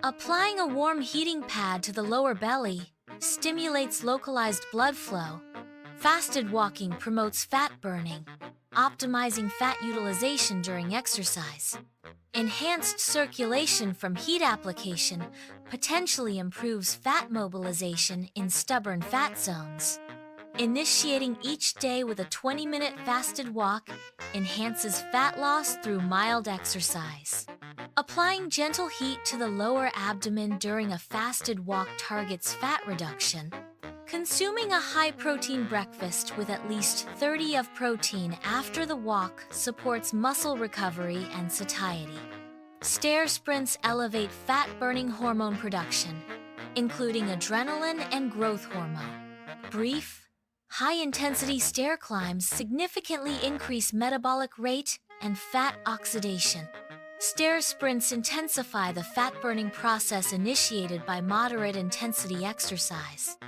Applying a warm heating pad to the lower belly stimulates localized blood flow. Fasted walking promotes fat burning, optimizing fat utilization during exercise. Enhanced circulation from heat application potentially improves fat mobilization in stubborn fat zones. Initiating each day with a 20-minute fasted walk enhances fat loss through mild exercise. Applying gentle heat to the lower abdomen during a fasted walk targets fat reduction. Consuming a high-protein breakfast with at least 30 of protein after the walk supports muscle recovery and satiety. Stair sprints elevate fat-burning hormone production, including adrenaline and growth hormone. Brief, high-intensity stair climbs significantly increase metabolic rate and fat oxidation. Stair sprints intensify the fat-burning process initiated by moderate-intensity exercise.